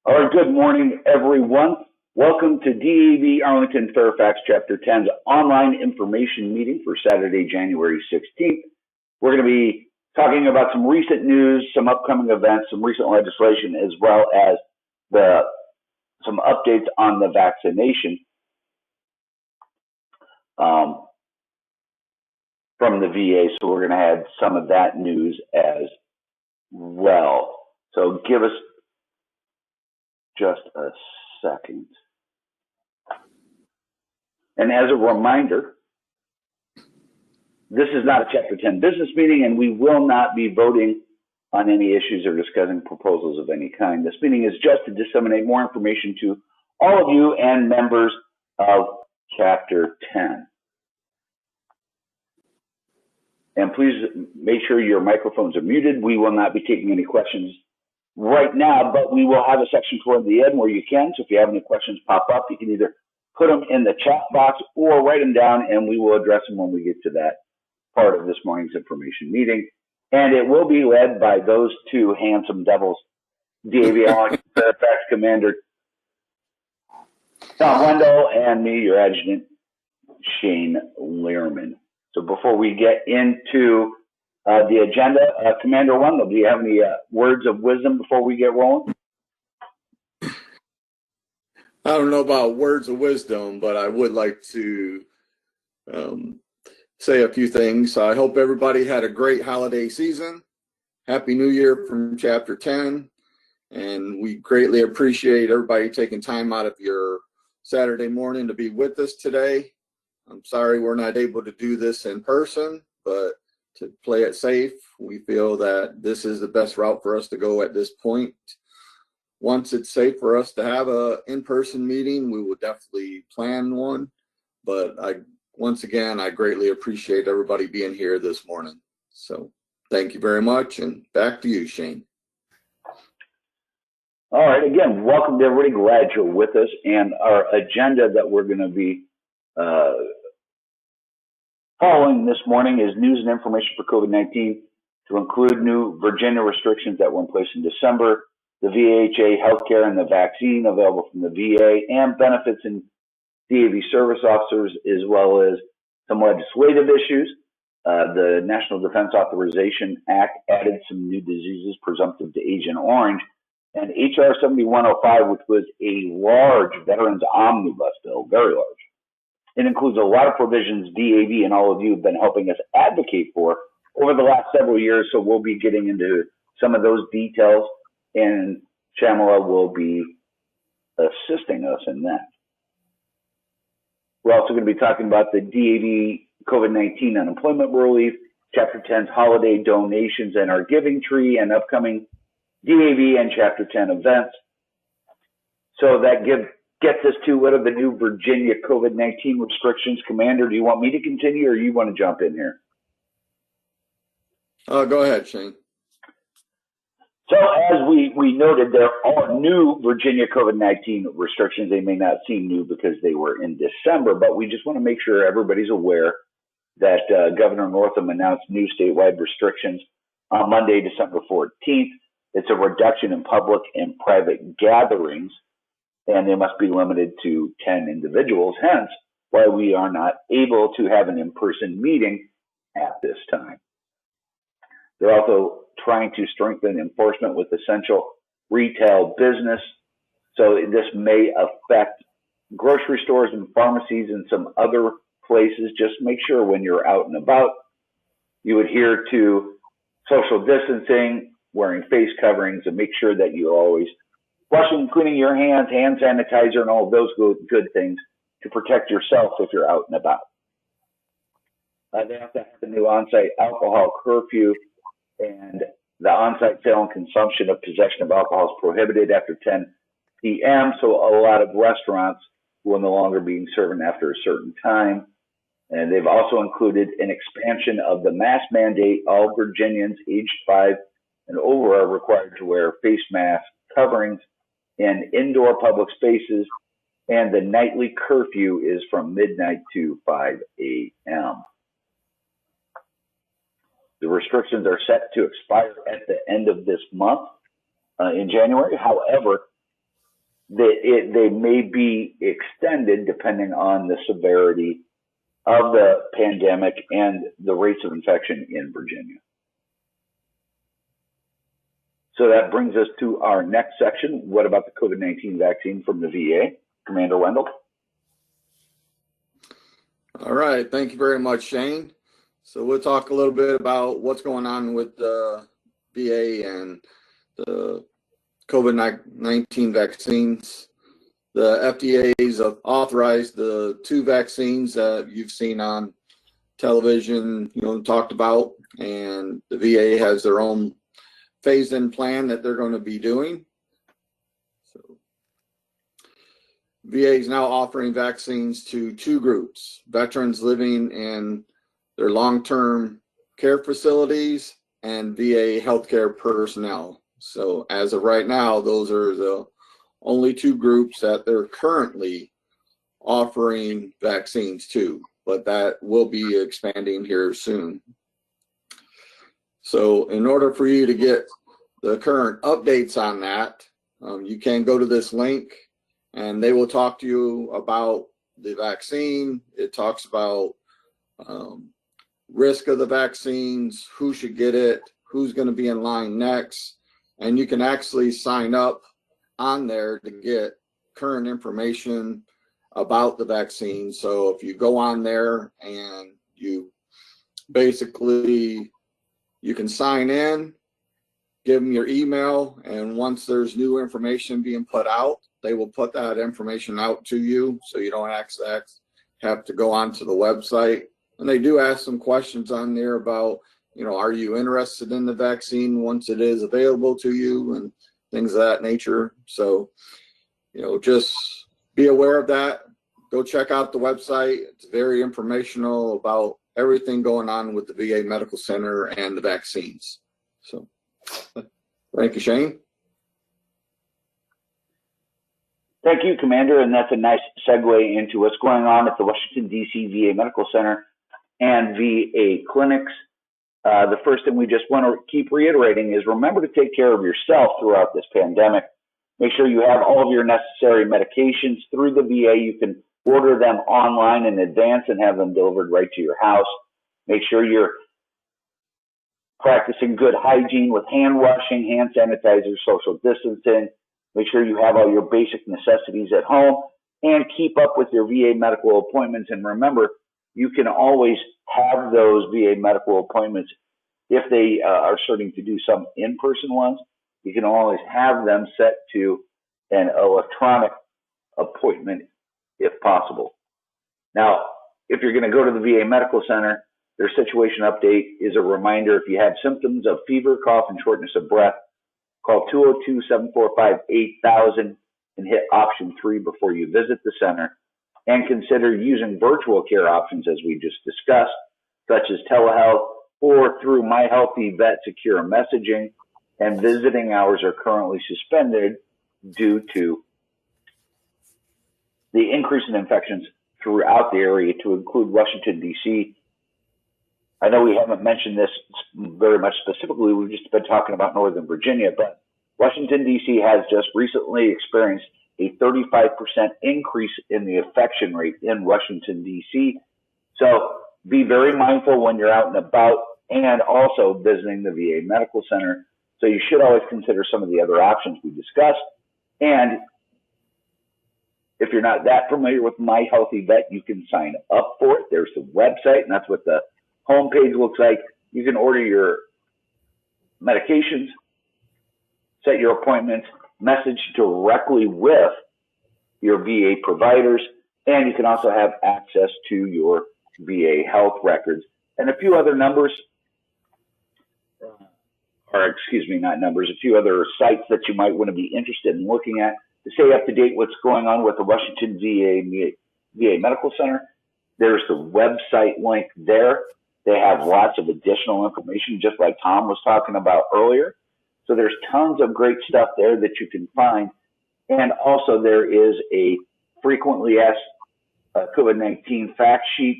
All right, good morning, everyone. Welcome to DAV Arlington-Fairfax Chapter 10's online information meeting for Saturday, January 16th. We're going to be talking about some recent news, some upcoming events, some recent legislation, as well as some updates on the vaccination from the VA. So we're going to have some of that news as well. So give us just a second. And as a reminder, this is not a Chapter 10 business meeting, and we will not be voting on any issues or discussing proposals of any kind. This meeting is just to disseminate more information to all of you and members of Chapter 10. And please make sure your microphones are muted. We will not be taking any questions right now, but we will have a section toward the end where you can. So if you have any questions pop up, you can either put them in the chat box or write them down, and we will address them when we get to that part of this morning's information meeting. And it will be led by those two handsome devils, DAV Fairfax Commander Tom Wendell and me, your adjutant, Shane Lehrman. So before we get into the agenda, Commander Wendell, do you have any words of wisdom before we get rolling? I don't know about words of wisdom, but I would like to say a few things. I hope everybody had a great holiday season. Happy New Year from Chapter 10. And we greatly appreciate everybody taking time out of your Saturday morning to be with us today. I'm sorry we're not able to do this in person, but to play it safe, we feel that this is the best route for us to go at this point. Once it's safe for us to have a in-person meeting, we will definitely plan one. But once again, I greatly appreciate everybody being here this morning. So thank you very much, and back to you, Shane. All right, again, welcome to everybody. Glad you're with us. And our agenda that we're going to be following this morning is news and information for COVID-19 to include new Virginia restrictions that were in place in December, the VHA healthcare and the vaccine available from the VA, and benefits in DAV service officers, as well as some legislative issues. The National Defense Authorization Act added some new diseases presumptive to Agent Orange, and HR 7105, which was a large Veterans Omnibus bill, very large. It includes a lot of provisions DAV and all of you have been helping us advocate for over the last several years, so we'll be getting into some of those details, and Shamala will be assisting us in that. We're also going to be talking about the DAV COVID-19 unemployment relief, Chapter 10's holiday donations and our giving tree, and upcoming DAV and Chapter 10 events. So that gets us to what are the new Virginia COVID-19 restrictions. Commander, do you want me to continue or you want to jump in here? Go ahead, Shane. So as we noted, there are new Virginia COVID-19 restrictions. They may not seem new because they were in December, but we just want to make sure everybody's aware that Governor Northam announced new statewide restrictions on Monday, December 14th. It's a reduction in public and private gatherings, and they must be limited to 10 individuals, hence why we are not able to have an in-person meeting at this time. They're also trying to strengthen enforcement with essential retail business. So this may affect grocery stores and pharmacies and some other places. Just make sure when you're out and about, you adhere to social distancing, wearing face coverings, and make sure that you're always washing, cleaning your hands, hand sanitizer, and all of those good things to protect yourself if you're out and about. They have to have the new on-site alcohol curfew, and the on-site sale and consumption of possession of alcohol is prohibited after 10 p.m. So a lot of restaurants will no longer be serving after a certain time. And they've also included an expansion of the mask mandate. All Virginians aged 5 and over are required to wear face mask coverings in indoor public spaces. And the nightly curfew is from midnight to 5 a.m. The restrictions are set to expire at the end of this month in January. However, they may be extended depending on the severity of the pandemic and the rates of infection in Virginia. So that brings us to our next section. What about the COVID-19 vaccine from the VA? Commander Wendell. All right, thank you very much, Shane. So we'll talk a little bit about what's going on with the VA and the COVID-19 vaccines. The FDA's authorized the 2 vaccines that you've seen on television, talked about, and the VA has their own phased-in plan that they're going to be doing. So VA is now offering vaccines to 2 groups: veterans living in their long-term care facilities and VA healthcare personnel. So as of right now, those are the only 2 groups that they're currently offering vaccines to, but that will be expanding here soon. So in order for you to get the current updates on that, you can go to this link and they will talk to you about the vaccine. It talks about risk of the vaccines, who should get it, who's going to be in line next, and you can actually sign up on there to get current information about the vaccine. So if you go on there and you basically, you can sign in, give them your email, and once there's new information being put out, they will put that information out to you, so you don't have to go onto the website. And they do ask some questions on there about, are you interested in the vaccine once it is available to you, and things of that nature. So, just be aware of that. Go check out the website. It's very informational about everything going on with the VA Medical Center and the vaccines. So, thank you, Shane. Thank you, Commander. And that's a nice segue into what's going on at the Washington, D.C. VA Medical Center and VA clinics. The first thing we just want to keep reiterating is remember to take care of yourself throughout this pandemic. Make sure you have all of your necessary medications through the VA. You can order them online in advance and have them delivered right to your house. Make sure you're practicing good hygiene with hand washing, hand sanitizer, social distancing. Make sure you have all your basic necessities at home and keep up with your VA medical appointments. And remember, you can always have those VA medical appointments. If they are starting to do some in-person ones, you can always have them set to an electronic appointment if possible. Now, if you're going to go to the VA Medical Center, their situation update is a reminder: if you have symptoms of fever, cough, and shortness of breath, call 202-745-8000 and hit option 3 before you visit the center. And consider using virtual care options, as we just discussed, such as telehealth or through My Healthy Vet secure messaging. And visiting hours are currently suspended due to the increase in infections throughout the area, to include Washington, D.C. I know we haven't mentioned this very much specifically. We've just been talking about Northern Virginia, but Washington, D.C. has just recently experienced a 35% increase in the infection rate in Washington, D.C. So be very mindful when you're out and about, and also visiting the VA Medical Center. So you should always consider some of the other options we discussed. And if you're not that familiar with My Healthy Vet, you can sign up for it. There's the website, and that's what the homepage looks like. You can order your medications, set your appointments, message directly with your VA providers, and you can also have access to your VA health records and a few other numbers, a few other sites that you might want to be interested in looking at to stay up to date what's going on with the Washington VA Medical Center. There's the website link there. They have lots of additional information, just like Tom was talking about earlier. So there's tons of great stuff there that you can find. And also there is a frequently asked COVID-19 fact sheet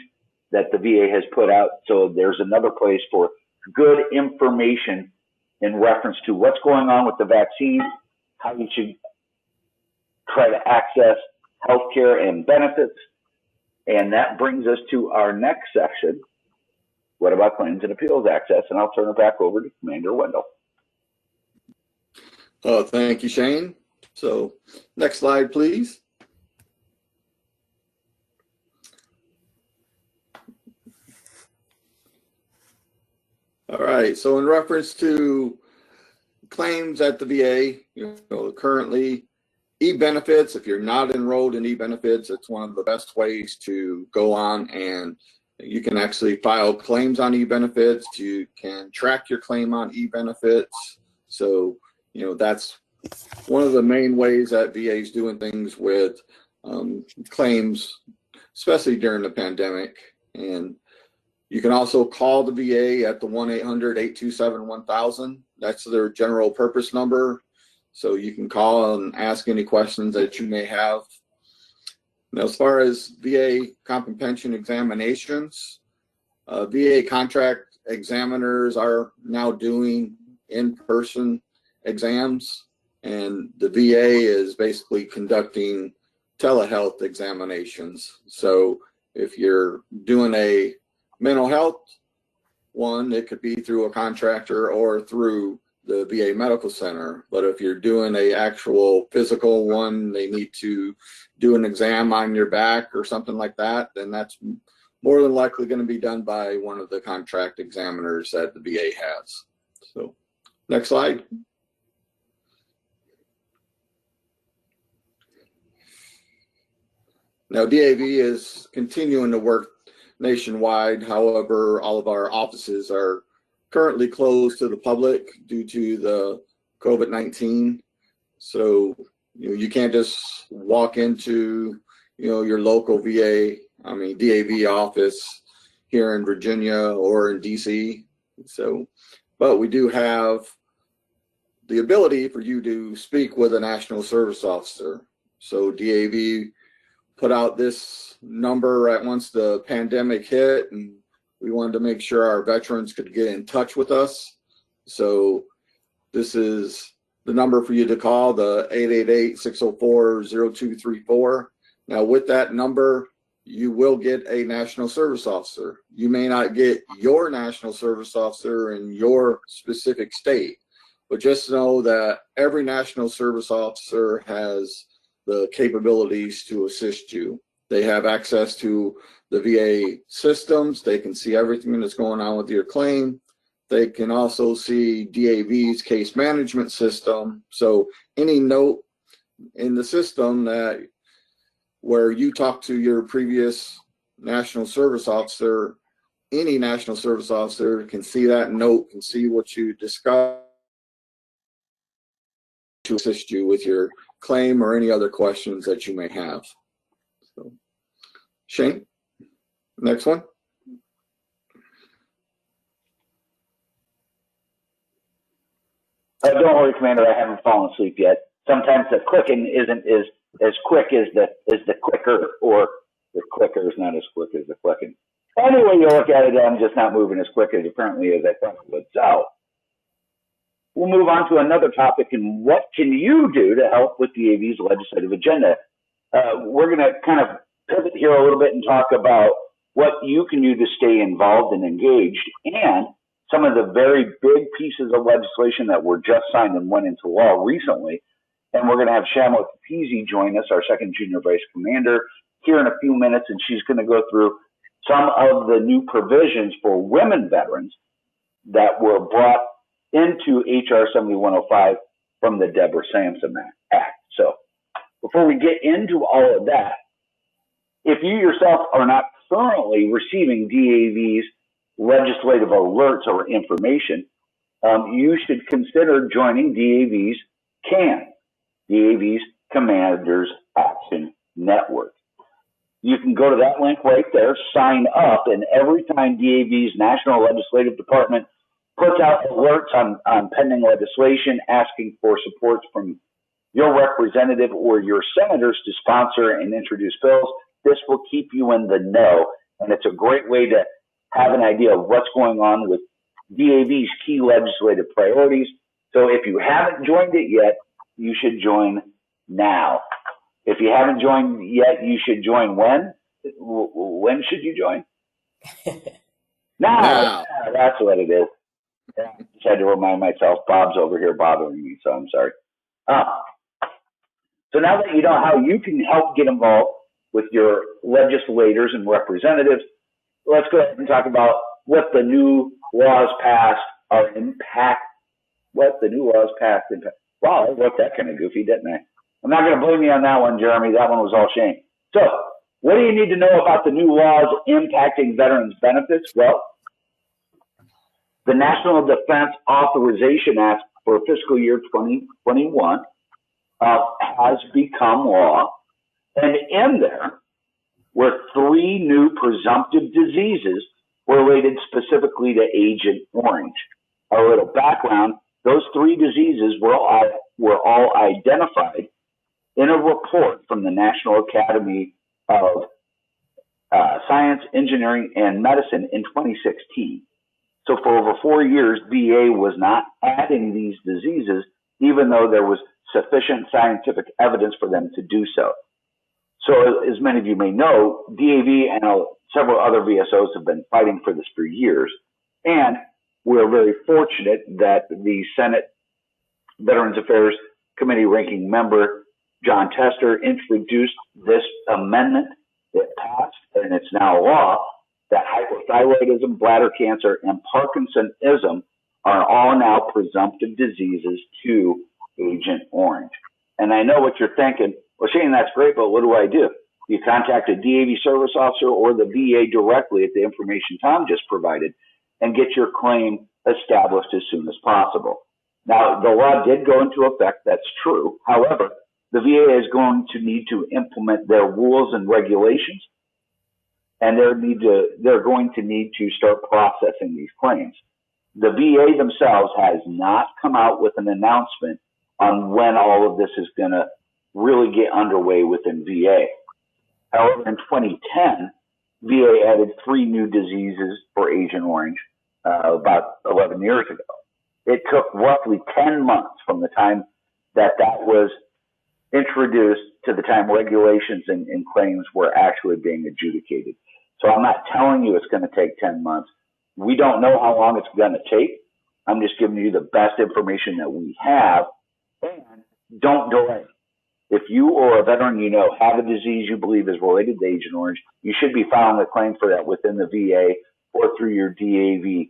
that the VA has put out. So there's another place for good information in reference to what's going on with the vaccine, how you should try to access health care and benefits. And that brings us to our next section. What about claims and appeals access? And I'll turn it back over to Commander Wendell. Thank you, Shane. So next slide, please. All right, so in reference to claims at the VA, currently e-benefits, if you're not enrolled in e-benefits, it's one of the best ways to go on, and you can actually file claims on e-benefits. You can track your claim on e-benefits. So, that's one of the main ways that VA is doing things with claims, especially during the pandemic. And you can also call the VA at the 1-800-827-1000. That's their general purpose number. So you can call and ask any questions that you may have. Now, as far as VA comp and pension examinations, VA contract examiners are now doing in-person exams, and the VA is basically conducting telehealth examinations. So if you're doing a mental health one, it could be through a contractor or through the VA Medical Center. But if you're doing a actual physical one, they need to do an exam on your back or something like that, then that's more than likely going to be done by one of the contract examiners that the VA has. So next slide. Now, DAV is continuing to work nationwide. However, all of our offices are currently closed to the public due to the COVID-19. So, you can't just walk into, your local DAV office here in Virginia or in DC. So, but we do have the ability for you to speak with a national service officer. So DAV put out this number right once the pandemic hit, and we wanted to make sure our veterans could get in touch with us. So this is the number for you to call, the 888-604-0234. Now with that number, you will get a national service officer. You may not get your national service officer in your specific state, but just know that every national service officer has the capabilities to assist you. They have access to the VA systems. They can see everything that's going on with your claim. They can also see DAV's case management system. So any note in the system that where you talk to your previous national service officer, any national service officer can see that note, can see what you discussed to assist you with your claim or any other questions that you may have. So, Shane, next one. Don't worry, Commander, I haven't fallen asleep yet. Sometimes the clicking isn't as quick as the clicker, or the clicker is not as quick as the clicking. Anyway, you look at it, I'm just not moving as quick as apparently as I thought it would. So we'll move on to another topic, and what can you do to help with DAV's legislative agenda? We're going to kind of pivot here a little bit and talk about what you can do to stay involved and engaged, and some of the very big pieces of legislation that were just signed and went into law recently. And we're going to have Shamla Kapizi join us, our second junior vice commander, here in a few minutes, and she's going to go through some of the new provisions for women veterans that were brought into HR 7105 from the Deborah Sampson Act. So before we get into all of that, if you yourself are not currently receiving DAV's legislative alerts or information, you should consider joining DAV's CAN, DAV's Commanders Action Network. You can go to that link right there, sign up, and every time DAV's National Legislative Department puts out alerts on pending legislation asking for support from your representative or your senators to sponsor and introduce bills, this will keep you in the know, and it's a great way to have an idea of what's going on with DAV's key legislative priorities. So if you haven't joined it yet, you should join now. If you haven't joined yet, you should join when? When should you join? Now. That's what it is. I just had to remind myself. Bob's over here bothering me, so I'm sorry. So now that you know how you can help get involved with your legislators and representatives, let's go ahead and talk about what the new laws passed are impact. What the new laws passed impact. Wow, I wrote that kind of goofy, didn't I? I'm not going to blame you on that one, Jeremy. That one was all Shane. So, what do you need to know about the new laws impacting veterans benefits? Well, the National Defense Authorization Act for fiscal year 2021 has become law, and in there were 3 new presumptive diseases related specifically to Agent Orange. A little background, those 3 diseases were all identified in a report from the National Academy of Science, Engineering, and Medicine in 2016. So for over 4 years, VA was not adding these diseases, even though there was sufficient scientific evidence for them to do so. So as many of you may know, DAV and several other VSOs have been fighting for this for years. And we're very fortunate that the Senate Veterans Affairs Committee ranking member, John Tester, introduced this amendment. It passed, and it's now law, that hypothyroidism, bladder cancer, and Parkinsonism are all now presumptive diseases to Agent Orange. And I know what you're thinking. Well, Shane, that's great, but what do? You contact a DAV service officer or the VA directly at the information Tom just provided and get your claim established as soon as possible. Now, the law did go into effect. That's true. However, the VA is going to need to implement their rules and regulations, and they're going to need to start processing these claims. The VA themselves has not come out with an announcement on when all of this is going to really get underway within VA. However, in 2010, VA added 3 new diseases for Agent Orange about 11 years ago. It took roughly 10 months from the time that was introduced to the time regulations and claims were actually being adjudicated. So I'm not telling you it's going to take 10 months. We don't know how long it's going to take. I'm just giving you the best information that we have. And don't delay. If you or a veteran you know have a disease you believe is related to Agent Orange, you should be filing a claim for that within the VA or through your DAV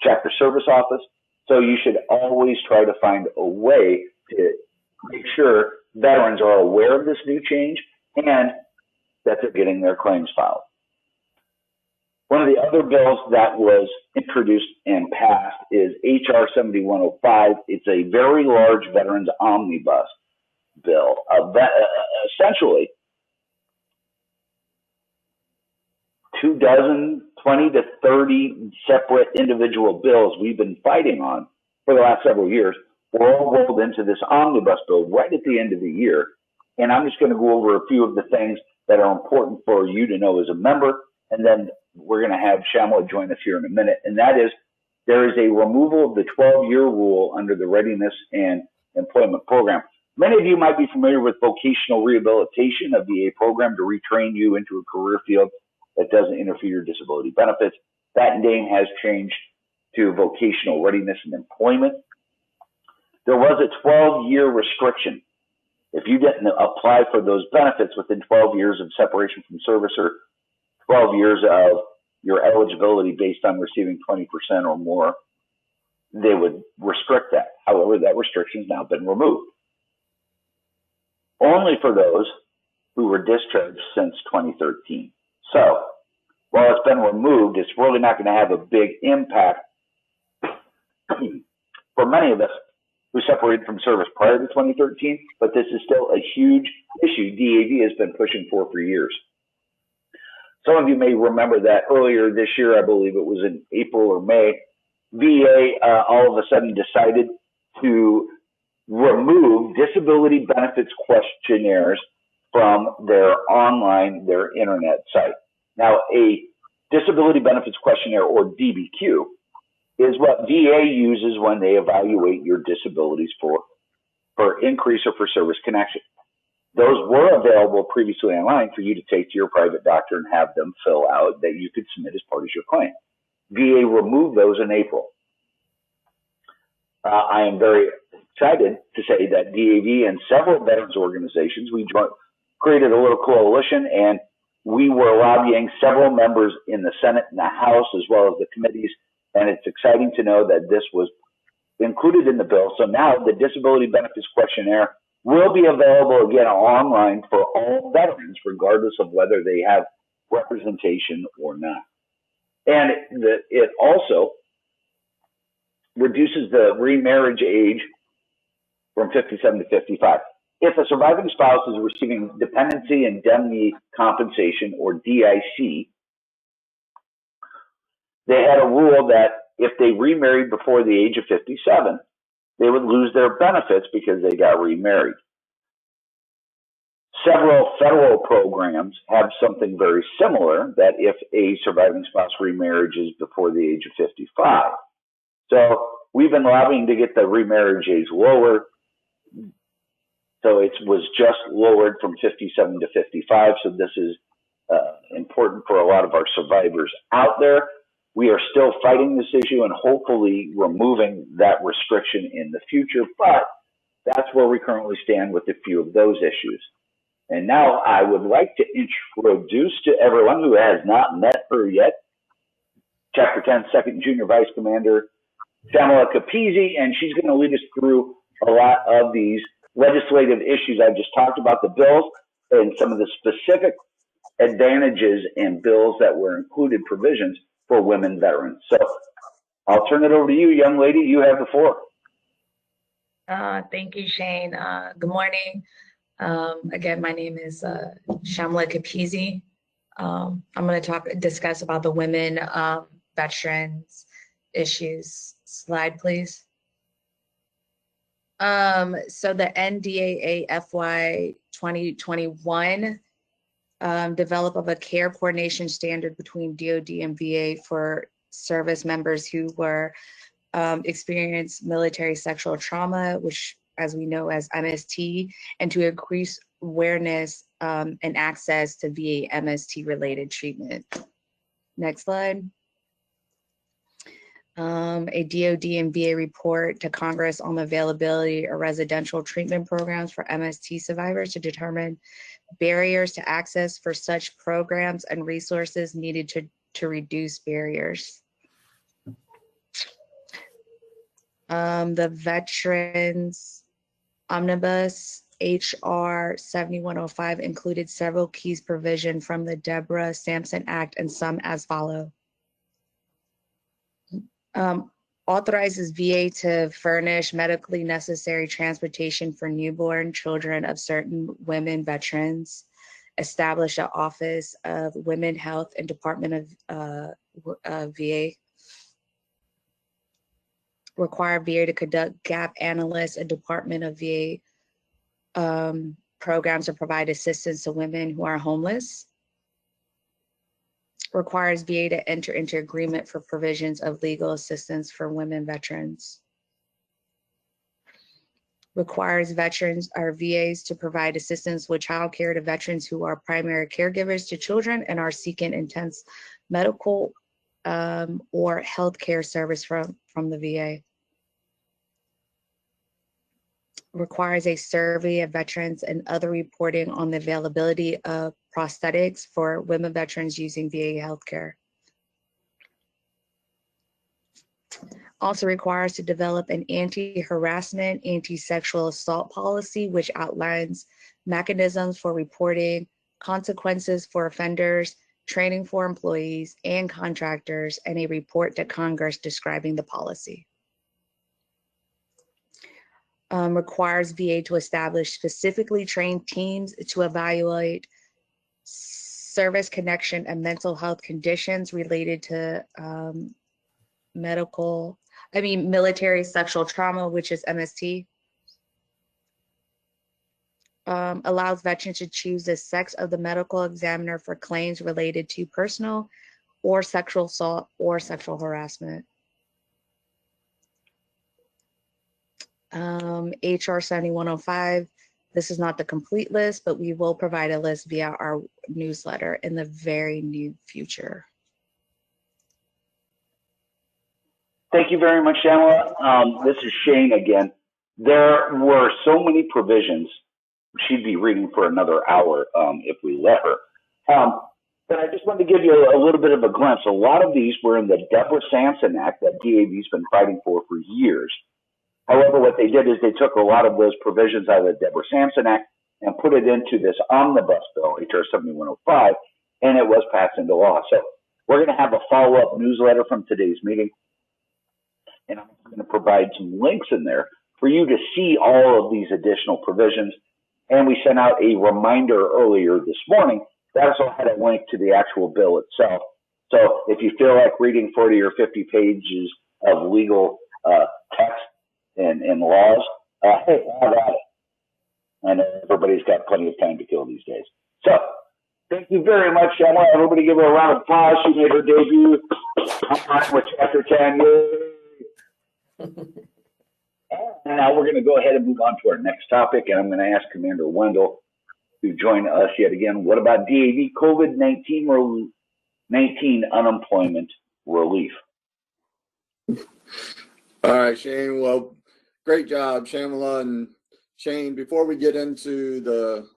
chapter service office. So you should always try to find a way to make sure veterans are aware of this new change and that they're getting their claims filed. One of the other bills that was introduced and passed is HR 7105. It's a very large Veterans Omnibus bill. Essentially, 20 to 30 separate individual bills we've been fighting on for the last several years were all rolled into this omnibus bill right at the end of the year. And I'm just going to go over a few of the things that are important for you to know as a member, and then we're going to have Shamla join us here in a minute, and that is there is a removal of the 12-year rule under the Readiness and Employment Program. Many of you might be familiar with vocational rehabilitation, a VA program to retrain you into a career field that doesn't interfere with disability benefits. That name has changed to vocational readiness and employment. There was a 12-year restriction. If you didn't apply for those benefits within 12 years of separation from service or 12 years of your eligibility based on receiving 20% or more, they would restrict that. However, that restriction has now been removed. Only for those who were discharged since 2013. So, while it's been removed, it's really not going to have a big impact for many of us who separated from service prior to 2013, but this is still a huge issue DAV has been pushing for years. Some of you may remember that earlier this year, I believe it was in April or May, VA all of a sudden decided to remove disability benefits questionnaires from their internet site. Now, a disability benefits questionnaire, or DBQ, is what VA uses when they evaluate your disabilities for increase or for service connection. Those were available previously online for you to take to your private doctor and have them fill out that you could submit as part of your claim. VA removed those in April. I am very excited to say that DAV and several veterans organizations, we created a little coalition, and we were lobbying several members in the Senate and the House, as well as the committees, and it's exciting to know that this was included in the bill. So now the disability benefits questionnaire will be available again online for all veterans, regardless of whether they have representation or not. And it also reduces the remarriage age from 57 to 55. If a surviving spouse is receiving dependency indemnity compensation, or DIC, they had a rule that if they remarried before the age of 57, they would lose their benefits because they got remarried. Several federal programs have something very similar, that if a surviving spouse remarriages before the age of 55. So we've been lobbying to get the remarriage age lower. So it was just lowered from 57 to 55. So this is important for a lot of our survivors out there. We are still fighting this issue and hopefully removing that restriction in the future, but that's where we currently stand with a few of those issues. And now I would like to introduce to everyone who has not met her yet, Chapter 10 Second Junior Vice Commander Shamala Capizzi, and she's going to lead us through a lot of these legislative issues I just talked about, the bills and some of the specific advantages and bills that were included provisions for women veterans. So I'll turn it over to you, young lady. You have the floor. Thank you, Shane. Good morning. Again, my name is Shamala Capizzi. I'm going to discuss about the women veterans issues. Slide, please. So the NDAA FY 2021 develop of a care coordination standard between DoD and VA for service members who were experienced military sexual trauma, which as we know as MST, and to increase awareness and access to VA MST related treatment. Next slide. A DoD and VA report to Congress on the availability of residential treatment programs for MST survivors to determine barriers to access for such programs and resources needed to reduce barriers. The Veterans Omnibus HR 7105 included several key provisions from the Deborah Sampson Act, and some as follow. Authorizes VA to furnish medically necessary transportation for newborn children of certain women veterans, establish an Office of Women Health and Department of VA, require VA to conduct gap analysis and Department of VA programs to provide assistance to women who are homeless, requires VA to enter into agreement for provisions of legal assistance for women veterans, requires veterans or VAs to provide assistance with child care to veterans who are primary caregivers to children and are seeking intense medical or health care service from the VA. Requires a survey of veterans and other reporting on the availability of prosthetics for women veterans using VA healthcare. Also requires to develop an anti-harassment, anti-sexual assault policy, which outlines mechanisms for reporting, consequences for offenders, training for employees and contractors, and a report to Congress describing the policy. Requires VA to establish specifically trained teams to evaluate service connection and mental health conditions related to military sexual trauma, which is MST. Allows veterans to choose the sex of the medical examiner for claims related to personal or sexual assault or sexual harassment. HR 7105 This is not the complete list, but we will provide a list via our newsletter in the very near future. Thank you very much, Shamla. This is Shane again. There were so many provisions. She'd be reading for another hour if we let her. But I just wanted to give you a little bit of a glimpse. A lot of these were in the Deborah Sampson Act that DAV's been fighting for years. However, what they did is they took a lot of those provisions out of the Deborah Sampson Act and put it into this omnibus bill, HR 7105, and it was passed into law. So we're going to have a follow-up newsletter from today's meeting, and I'm going to provide some links in there for you to see all of these additional provisions. And we sent out a reminder earlier this morning that also had a link to the actual bill itself. So if you feel like reading 40 or 50 pages of legal text and laws, hey, have at it. I know everybody's got plenty of time to kill these days. So thank you very much, Emma. Everybody give her a round of applause. She made her debut with Chapter 10. And now we're going to go ahead and move on to our next topic, and I'm going to ask Commander Wendell to join us yet again. What about DAV COVID-19 unemployment relief? All right, Shane. Well, great job, Shamla and Shane. Before we get into the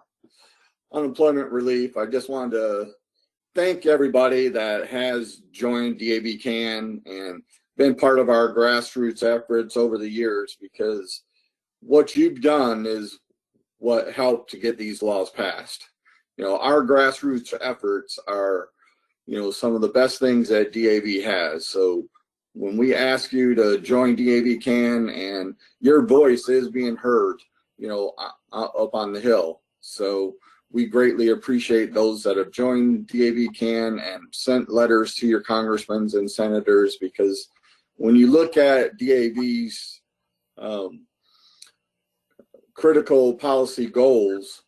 unemployment relief, I just wanted to thank everybody that has joined DAV CAN and been part of our grassroots efforts over the years, because what you've done is what helped to get these laws passed. You know, our grassroots efforts are, you know, some of the best things that DAV has. So when we ask you to join DAV CAN, and your voice is being heard, you know, up on the Hill. So we greatly appreciate those that have joined DAV CAN and sent letters to your congressmen and senators, because when you look at DAV's critical policy goals,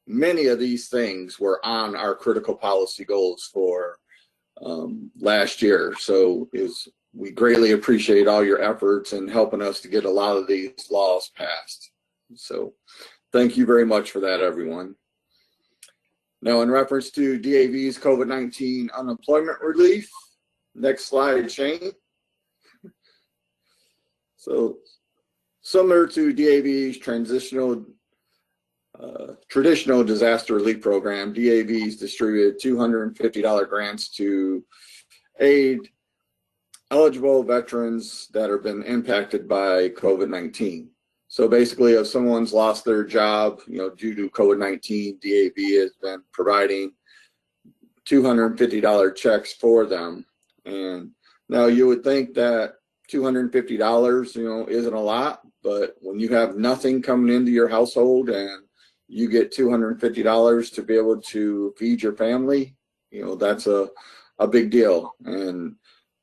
many of these things were on our critical policy goals for last year. So we greatly appreciate all your efforts in helping us to get a lot of these laws passed. So thank you very much for that, everyone. Now, in reference to DAV's COVID-19 unemployment relief, next slide, Shane. So similar to DAV's traditional disaster relief program, DAV's distributed $250 grants to aid eligible veterans that have been impacted by COVID-19. So basically, if someone's lost their job, you know, due to COVID-19, DAV has been providing $250 checks for them. And now you would think that $250, you know, isn't a lot, but when you have nothing coming into your household and you get $250 to be able to feed your family, you know, that's a big deal. And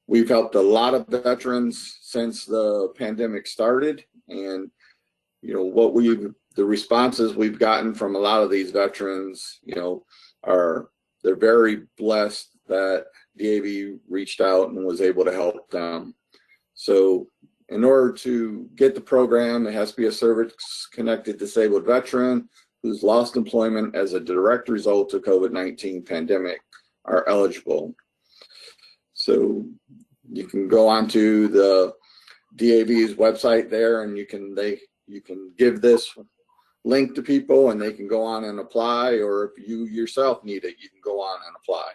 we've helped a lot of veterans since the pandemic started, and you know the responses we've gotten from a lot of these veterans, you know, they're very blessed that DAV reached out and was able to help them. So in order to get the program, it has to be a service-connected disabled veteran who's lost employment as a direct result of COVID-19 pandemic are eligible. So you can go onto the DAV's website there, and you can give this link to people and they can go on and apply, or if you yourself need it, you can go on and apply.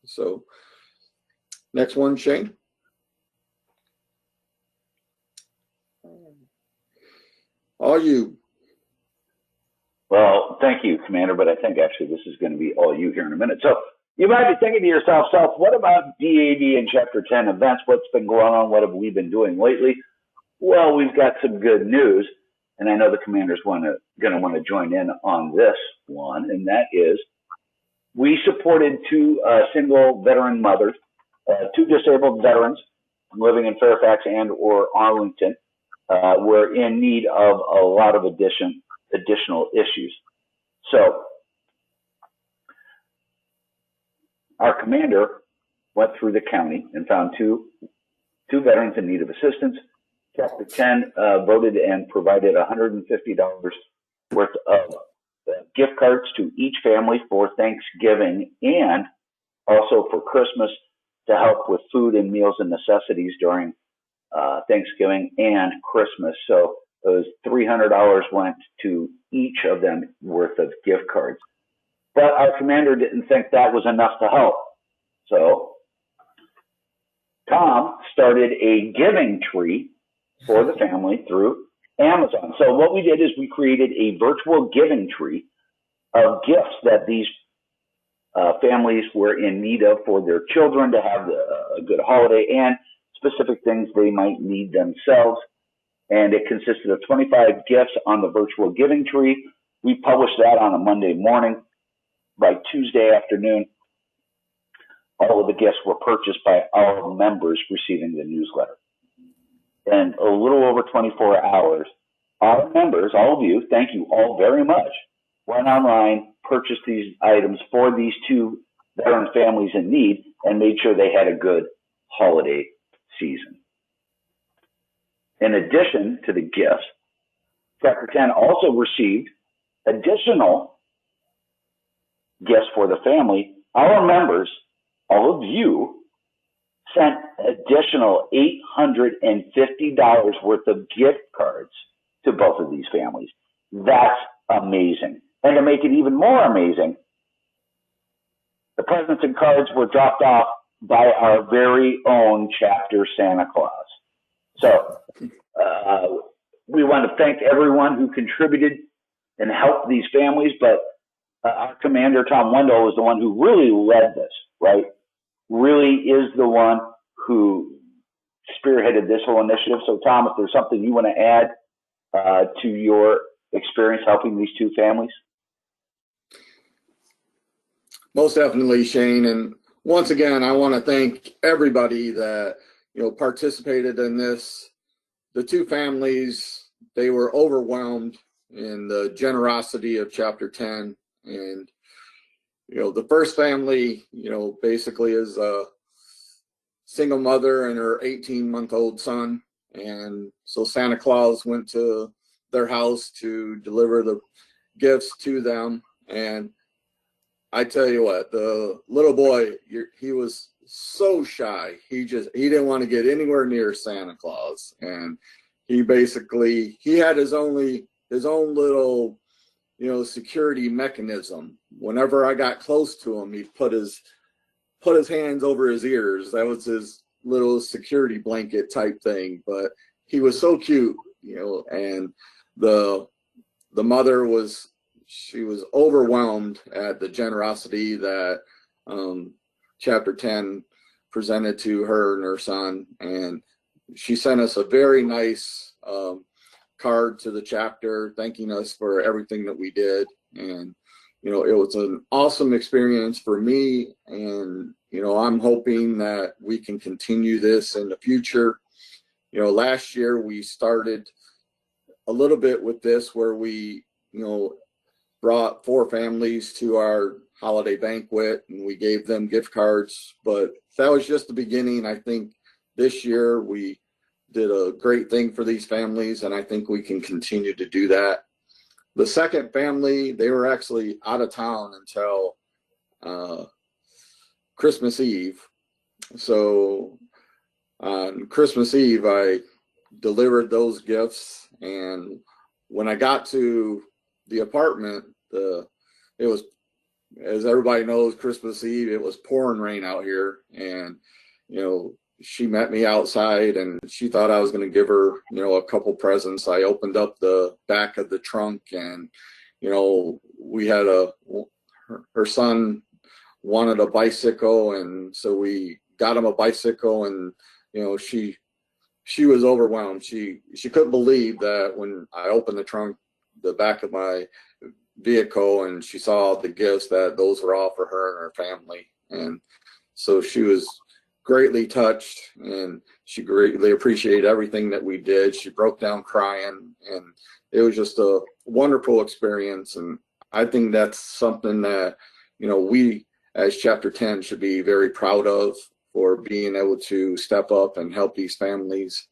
So next one, Shane. All you. Well, thank you, Commander, but I think actually this is going to be all you here in a minute. So you might be thinking to yourself, what about DAV and Chapter 10 events? What's been going on? What have we been doing lately? Well, we've got some good news, and I know the commanders going to want to join in on this one, and that is we supported two single veteran mothers, two disabled veterans living in Fairfax and or Arlington. Were in need of a lot of additional issues. So our commander went through the county and found two veterans in need of assistance. Chapter 10 voted and provided $150 worth of gift cards to each family for Thanksgiving and also for Christmas to help with food and meals and necessities during Thanksgiving and Christmas. So those $300 went to each of them worth of gift cards. But our commander didn't think that was enough to help. So Tom started a giving tree for the family through Amazon. So what we did is we created a virtual giving tree of gifts that these families were in need of for their children to have a good holiday and specific things they might need themselves. And it consisted of 25 gifts on the virtual giving tree. We published that on a Monday morning. By Tuesday afternoon, all of the gifts were purchased by our members receiving the newsletter. And a little over 24 hours, our members, all of you, thank you all very much, went online, purchased these items for these two veteran families in need, and made sure they had a good holiday season. In addition to the gifts, Chapter 10 also received additional gifts for the family. Our members, all of you, sent additional $850 worth of gift cards to both of these families. That's amazing. And to make it even more amazing, the presents and cards were dropped off by our very own chapter Santa Claus. So we want to thank everyone who contributed and helped these families, but our commander, Tom Wendell, is the one who really led this, right? Really is the one who spearheaded this whole initiative. So, Tom, if there's something you want to add to your experience helping these two families? Most definitely, Shane. And once again, I want to thank everybody that, participated in this. The two families, they were overwhelmed in the generosity of Chapter 10. And, the first family, basically is a single mother and her 18-month-old son. And so Santa Claus went to their house to deliver the gifts to them. And I tell you what, the little boy, he was so shy. He didn't want to get anywhere near Santa Claus. And he had his own little, security mechanism. Whenever I got close to him, he'd put his hands over his ears. That was his little security blanket type thing. But he was so cute, and the mother was overwhelmed at the generosity that Chapter 10 presented to her and her son. And she sent us a very nice card to the chapter thanking us for everything that we did. And it was an awesome experience for me, and I'm hoping that we can continue this in the future. Last year we started a little bit with this where we brought 4 families to our holiday banquet and we gave them gift cards, but that was just the beginning. I think this year we did a great thing for these families, and I think we can continue to do that. The second family, they were actually out of town until Christmas Eve. So on Christmas Eve, I delivered those gifts, and when I got to the apartment, it was, as everybody knows, Christmas Eve, it was pouring rain out here, and she met me outside and she thought I was going to give her, a couple presents. I opened up the back of the trunk, and, we had her son wanted a bicycle. And so we got him a bicycle, and, she was overwhelmed. She couldn't believe that when I opened the trunk, the back of my vehicle, and she saw the gifts, that those were all for her and her family. And so she was greatly touched, and she greatly appreciated everything that we did. She broke down crying, and it was just a wonderful experience. And I think that's something that, we as Chapter 10 should be very proud of, for being able to step up and help these families.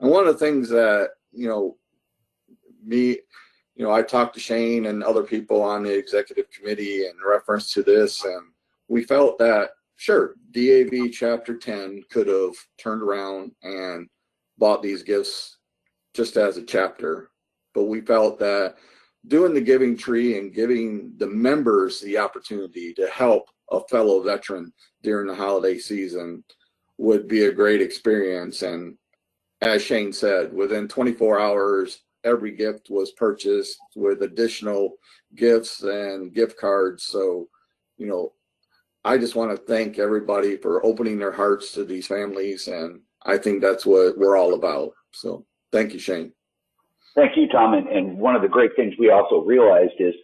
And one of the things that, I talked to Shane and other people on the executive committee in reference to this, and we felt that, sure, DAV Chapter 10 could have turned around and bought these gifts just as a chapter, but we felt that doing the giving tree and giving the members the opportunity to help a fellow veteran during the holiday season would be a great experience. And as Shane said, within 24 hours, every gift was purchased with additional gifts and gift cards. So, I just want to thank everybody for opening their hearts to these families. And I think that's what we're all about. So thank you, Shane. Thank you, Tom. And one of the great things we also realized is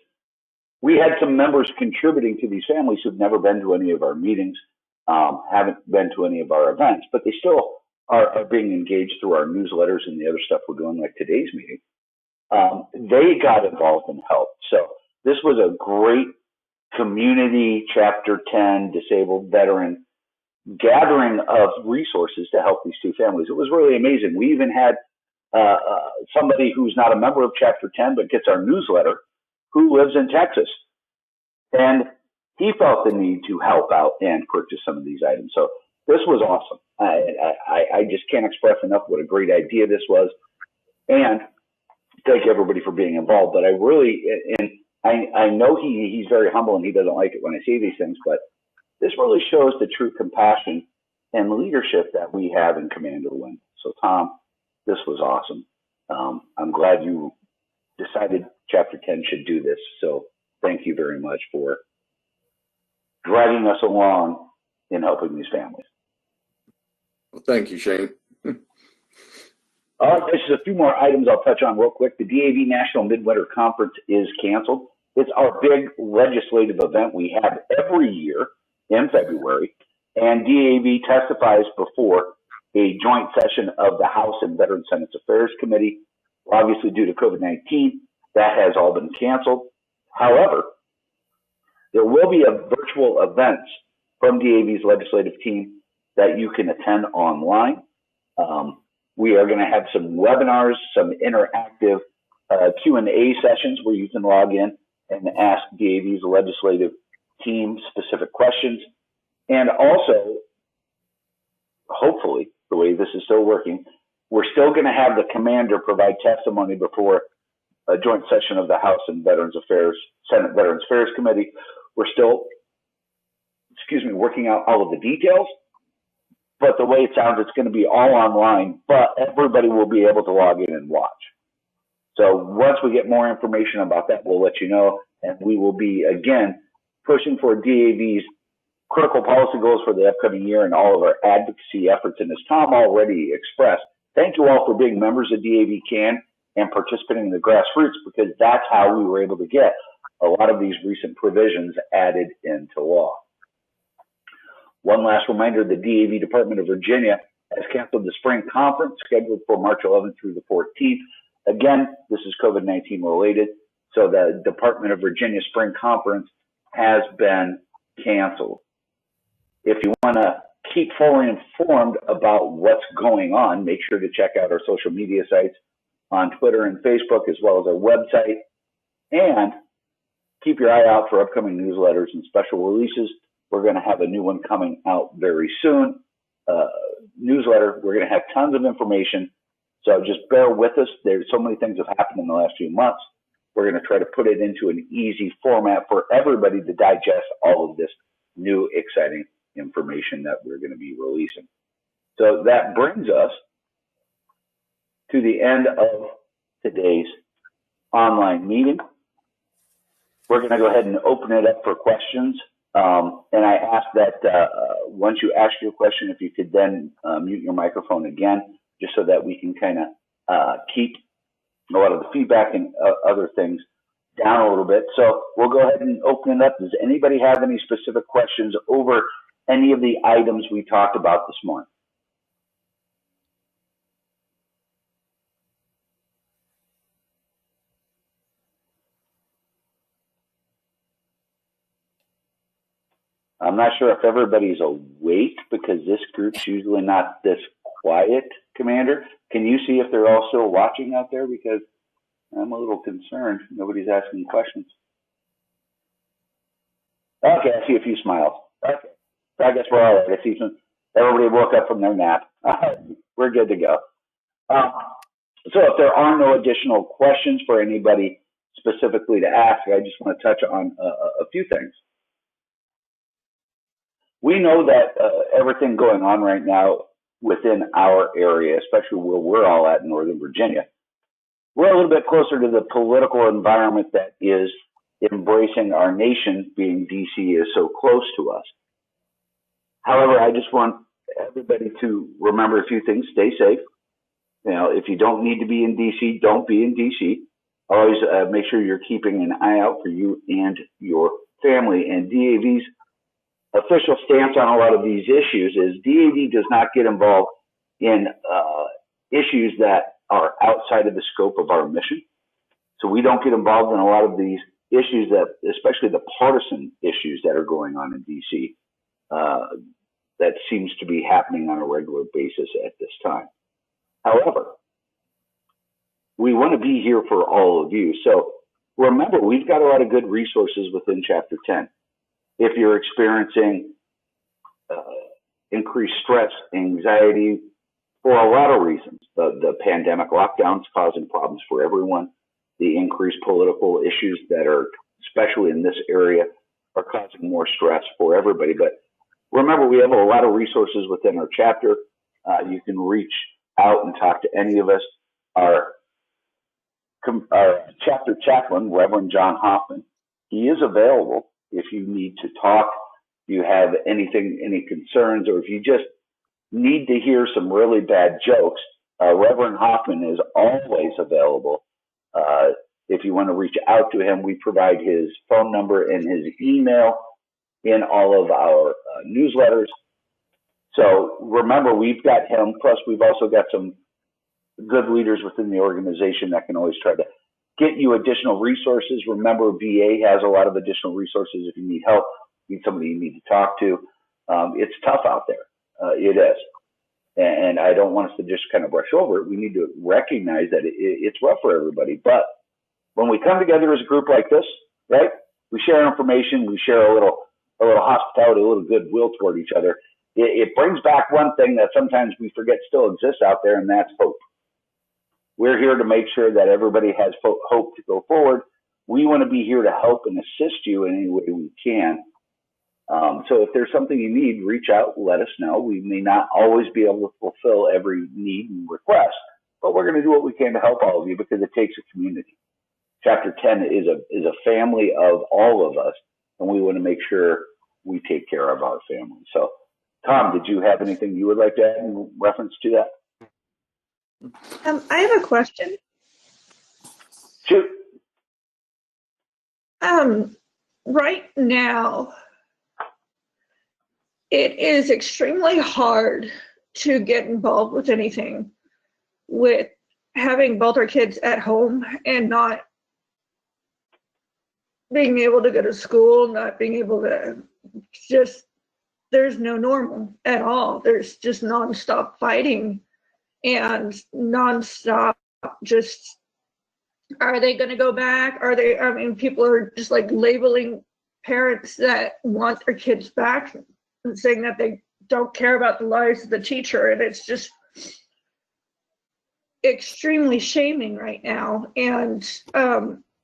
we had some members contributing to these families who've never been to any of our meetings, haven't been to any of our events, but they still are being engaged through our newsletters and the other stuff we're doing, like today's meeting. They got involved and helped. So this was a great community Chapter 10 disabled veteran gathering of resources to help these two families. It was really amazing. We even had somebody who's not a member of Chapter 10 but gets our newsletter, who lives in Texas, and he felt the need to help out and purchase some of these items. So this was awesome. I just can't express enough what a great idea this was, and thank everybody for being involved. But I know he's very humble and he doesn't like it when I say these things, but this really shows the true compassion and leadership that we have in Commander Wynn. So Tom, this was awesome. I'm glad you decided Chapter 10 should do this. So thank you very much for dragging us along in helping these families. Well, thank you, Shane. All right, there's just a few more items I'll touch on real quick. The DAV National Midwinter Conference is canceled. It's our big legislative event we have every year in February, and DAV testifies before a joint session of the House and Veterans Senate Affairs Committee. Obviously, due to COVID-19, that has all been canceled. However, there will be a virtual events from DAV's legislative team that you can attend online. We are going to have some webinars, some interactive Q&A sessions where you can log in and ask DAV's legislative team specific questions. And also, hopefully, the way this is still working, we're still going to have the commander provide testimony before a joint session of the House and Senate Veterans Affairs Committee. We're still, working out all of the details. But the way it sounds, it's going to be all online, but everybody will be able to log in and watch. So once we get more information about that, we'll let you know. And we will be, again, pushing for DAV's critical policy goals for the upcoming year and all of our advocacy efforts. And as Tom already expressed, thank you all for being members of DAV CAN and participating in the grassroots, because that's how we were able to get a lot of these recent provisions added into law. One last reminder, the DAV Department of Virginia has canceled the spring conference scheduled for March 11th through the 14th. Again, this is COVID-19 related, so the Department of Virginia spring conference has been canceled. If you want to keep fully informed about what's going on, make sure to check out our social media sites on Twitter and Facebook, as well as our website, and keep your eye out for upcoming newsletters and special releases. We're going to have a new one coming out very soon. Newsletter, we're going to have tons of information. So just bear with us. There's so many things have happened in the last few months. We're going to try to put it into an easy format for everybody to digest all of this new, exciting information that we're going to be releasing. So that brings us to the end of today's online meeting. We're going to go ahead and open it up for questions. And I ask that once you ask your question, if you could then mute your microphone again, just so that we can kind of keep a lot of the feedback and other things down a little bit. So we'll go ahead and open it up. Does anybody have any specific questions over any of the items we talked about this morning? I'm not sure if everybody's awake, because this group's usually not this quiet, Commander. Can you see if they're all still watching out there? Because I'm a little concerned. Nobody's asking questions. Okay, I see a few smiles. Okay, so I guess we're all right. I see everybody woke up from their nap. We're good to go. So if there are no additional questions for anybody specifically to ask, I just want to touch on a few things. We know that everything going on right now within our area, especially where we're all at in Northern Virginia, we're a little bit closer to the political environment that is embracing our nation, being DC is so close to us. However, I just want everybody to remember a few things. Stay safe. You know, if you don't need to be in DC, don't be in DC. Always make sure you're keeping an eye out for you and your family. And DAV's official stance on a lot of these issues is DAV does not get involved in issues that are outside of the scope of our mission. So we don't get involved in a lot of these issues that, especially the partisan issues that are going on in DC, that seems to be happening on a regular basis at this time. However, we want to be here for all of you. So remember, we've got a lot of good resources within Chapter 10. If you're experiencing increased stress, anxiety, for a lot of reasons, the pandemic lockdowns causing problems for everyone, the increased political issues that are, especially in this area, are causing more stress for everybody. But remember, we have a lot of resources within our chapter. You can reach out and talk to any of us. Our chapter chaplain, Reverend John Hoffman, he is available if you need to talk, if you have anything, any concerns, or if you just need to hear some really bad jokes. Reverend Hoffman is always available. If you want to reach out to him, we provide his phone number and his email in all of our newsletters. So remember, we've got him, plus we've also got some good leaders within the organization that can always try to get you additional resources. Remember, VA has a lot of additional resources if you need help, need somebody you need to talk to. It's tough out there. It is. And I don't want us to just kind of brush over it. We need to recognize that it's rough for everybody. But when we come together as a group like this, right, we share information, we share a little hospitality, a little goodwill toward each other. It brings back one thing that sometimes we forget still exists out there, and that's hope. We're here to make sure that everybody has hope to go forward. We want to be here to help and assist you in any way we can. So if there's something you need, reach out, let us know. We may not always be able to fulfill every need and request, but we're going to do what we can to help all of you because it takes a community. Chapter 10 is a family of all of us, and we want to make sure we take care of our family. So, Tom, did you have anything you would like to add in reference to that? I have a question. Shoot. Right now, it is extremely hard to get involved with anything with having both our kids at home and not being able to go to school, not being able to there's no normal at all. There's just nonstop fighting and nonstop just, are they going to go back? People are just like labeling parents that want their kids back and saying that they don't care about the lives of the teacher. And it's just extremely shaming right now. And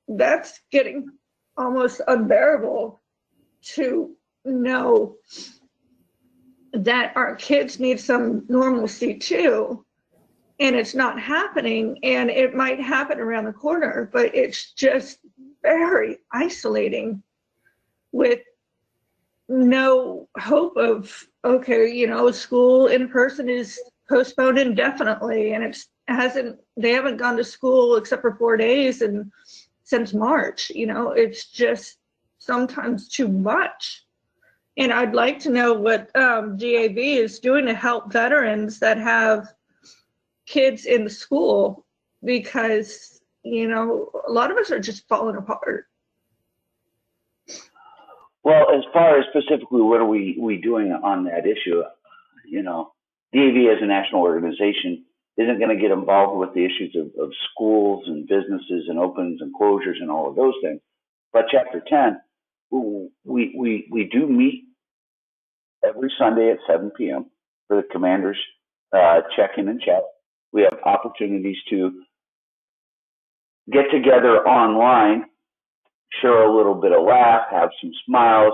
that's getting almost unbearable to know that our kids need some normalcy too. And it's not happening, and it might happen around the corner, but it's just very isolating with no hope of, school in person is postponed indefinitely, and they haven't gone to school except for 4 days and since March. It's just sometimes too much. And I'd like to know what DAV is doing to help veterans that have kids in the school, because a lot of us are just falling apart. Well, as far as specifically what are we doing on that issue, DAV as a national organization isn't going to get involved with the issues of schools and businesses and opens and closures and all of those things. But Chapter 10, we do meet every Sunday at 7 p.m. for the commanders check-in and chat. We have opportunities to get together online, share a little bit of laugh, have some smiles,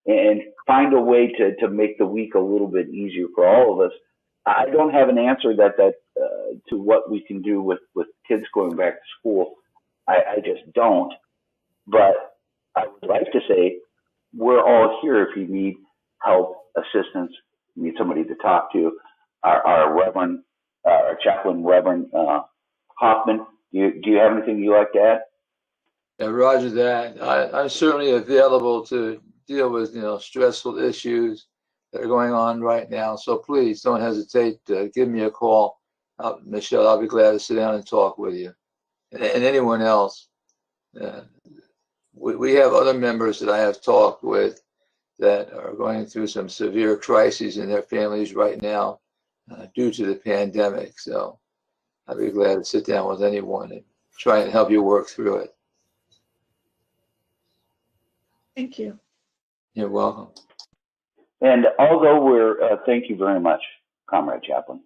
and find a way to make the week a little bit easier for all of us. I don't have an answer to what we can do with kids going back to school. I just don't. But I would like to say we're all here if you need help, assistance, need somebody to talk to. Our chaplain, Reverend Hoffman, do you have anything you'd like to add? Yeah, Roger that. I'm certainly available to deal with, stressful issues that are going on right now. So please don't hesitate to give me a call. Michelle, I'll be glad to sit down and talk with you. And anyone else. We have other members that I have talked with that are going through some severe crises in their families right now due to the pandemic. So I'll be glad to sit down with anyone and try and help you work through it. Thank you. You're welcome. And although thank you very much, Comrade Chaplain.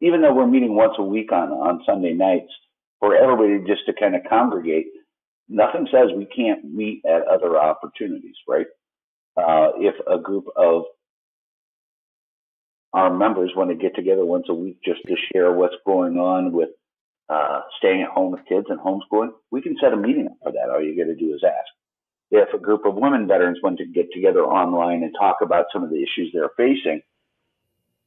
Even though we're meeting once a week on Sunday nights for everybody just to kind of congregate, nothing says we can't meet at other opportunities, right? If a group of our members want to get together once a week just to share what's going on with staying at home with kids and homeschooling, we can set a meeting up for that. All you got to do is ask. If a group of women veterans want to get together online and talk about some of the issues they're facing,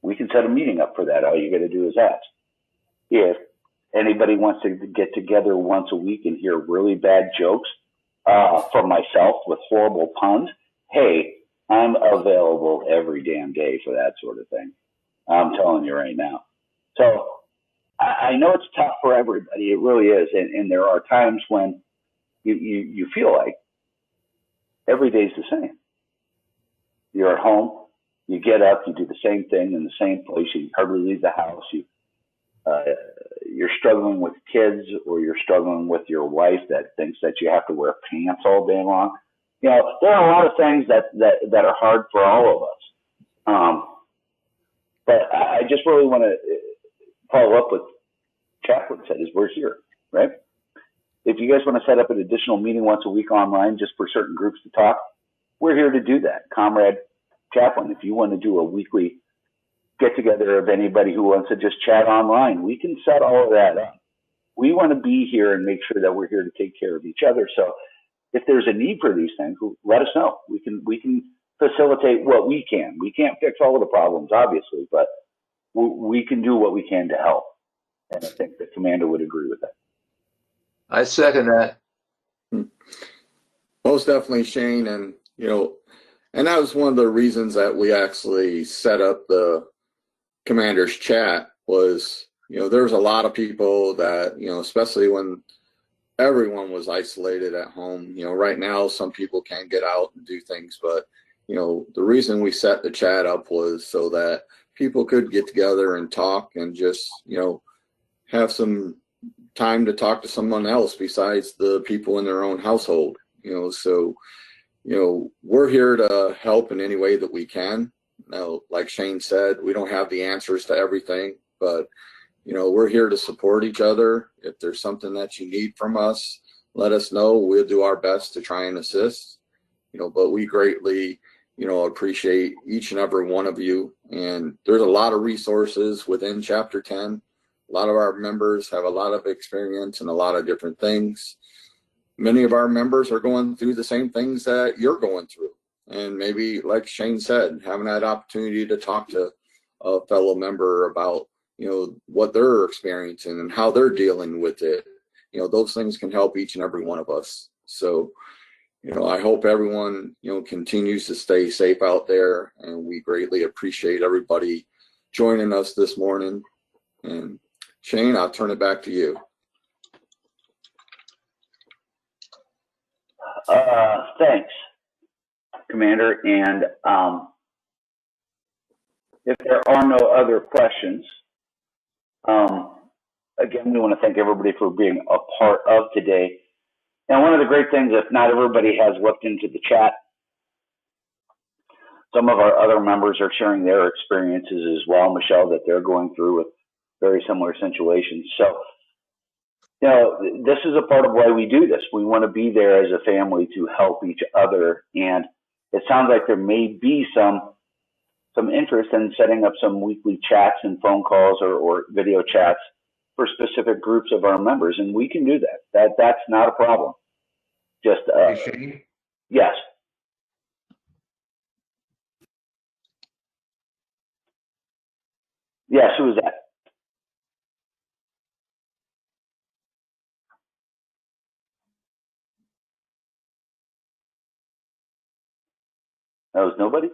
we can set a meeting up for that. All you got to do is ask. If anybody wants to get together once a week and hear really bad jokes from myself with horrible puns, hey, I'm available every damn day for that sort of thing. I'm telling you right now. So I know it's tough for everybody. It really is. And there are times when you feel like every day's the same. You're at home, you get up, you do the same thing in the same place, you hardly leave the house, you're struggling with kids, or you're struggling with your wife that thinks that you have to wear pants all day long. There are a lot of things that are hard for all of us. But I just really want to follow up with Chaplain said, is we're here, right? If you guys want to set up an additional meeting once a week online just for certain groups to talk, we're here to do that. Comrade Chaplain, if you want to do a weekly get together of anybody who wants to just chat online, we can set all of that up. We want to be here and make sure that we're here to take care of each other. So if there's a need for these things, let us know. We can facilitate what we can. We can't fix all of the problems, obviously, but we can do what we can to help. And I think the commander would agree with that. I second that. Most definitely, Shane. And, and that was one of the reasons that we actually set up the commander's chat was, there's a lot of people that, especially when everyone was isolated at home, right now, some people can't get out and do things, but, the reason we set the chat up was so that people could get together and talk and just, have some time to talk to someone else besides the people in their own household, so, we're here to help in any way that we can. Now, like Shane said, we don't have the answers to everything, but, we're here to support each other. If there's something that you need from us, let us know. We'll do our best to try and assist, but we greatly, appreciate each and every one of you. And there's a lot of resources within Chapter 10. A lot of our members have a lot of experience in a lot of different things. Many of our members are going through the same things that you're going through. And maybe, like Shane said, having that opportunity to talk to a fellow member about, what they're experiencing and how they're dealing with it, those things can help each and every one of us. So, I hope everyone, continues to stay safe out there. And we greatly appreciate everybody joining us this morning. And Shane, I'll turn it back to you. Thanks, Commander. And if there are no other questions, Again, we want to thank everybody for being a part of today. And one of the great things, if not everybody has looked into the chat, some of our other members are sharing their experiences as well, Michelle, that they're going through with very similar situations. So, this is a part of why we do this. We want to be there as a family to help each other. And it sounds like there may be some interest in setting up some weekly chats and phone calls or video chats for specific groups of our members. And we can do that. That's not a problem. Just, yes. Yes, who is that? That was nobody?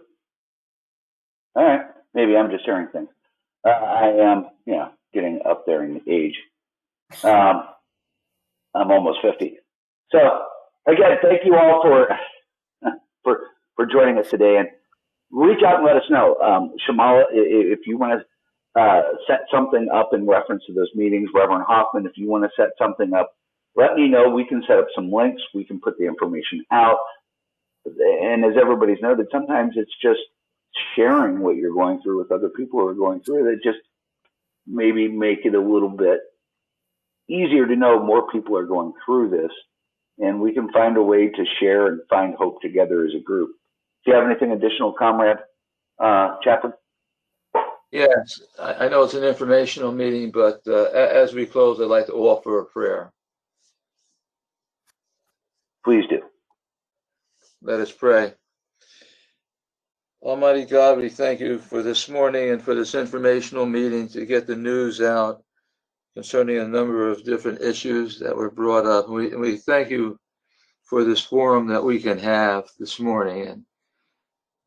All right. Maybe I'm just hearing things. I am, getting up there in age. I'm almost 50. So, again, thank you all for joining us today. And reach out and let us know. Shamala, if you want to set something up in reference to those meetings, Reverend Hoffman, if you want to set something up, let me know. We can set up some links. We can put the information out. And as everybody's noted, sometimes it's just sharing what you're going through with other people who are going through it. That just maybe make it a little bit easier to know more people are going through this. And we can find a way to share and find hope together as a group. Do you have anything additional, Comrade Chaplain? Yes, I know it's an informational meeting, but as we close, I'd like to offer a prayer. Please do. Let us pray. Almighty God, we thank you for this morning and for this informational meeting to get the news out concerning a number of different issues that were brought up. We thank you for this forum that we can have this morning. And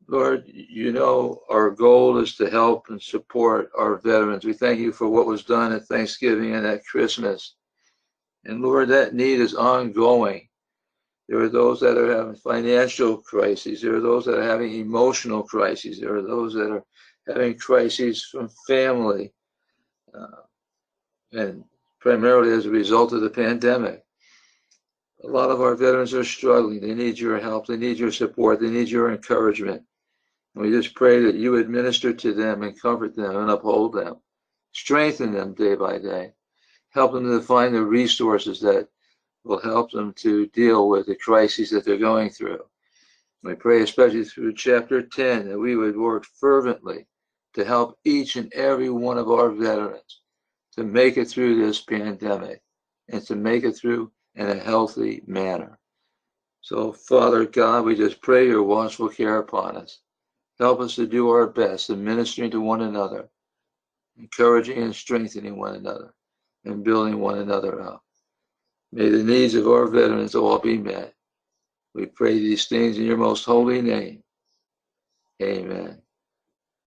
Lord, you know our goal is to help and support our veterans. We thank you for what was done at Thanksgiving and at Christmas. And Lord, that need is ongoing. There are those that are having financial crises. There are those that are having emotional crises. There are those that are having crises from family, and primarily as a result of the pandemic. A lot of our veterans are struggling. They need your help. They need your support. They need your encouragement. And we just pray that you would minister to them and comfort them and uphold them. Strengthen them day by day. Help them to find the resources that will help them to deal with the crises that they're going through. We pray especially through chapter 10 that we would work fervently to help each and every one of our veterans to make it through this pandemic and to make it through in a healthy manner. So, Father God, we just pray your watchful care upon us. Help us to do our best in ministering to one another, encouraging and strengthening one another, and building one another up. May the needs of our veterans all be met. We pray these things in your most holy name. Amen.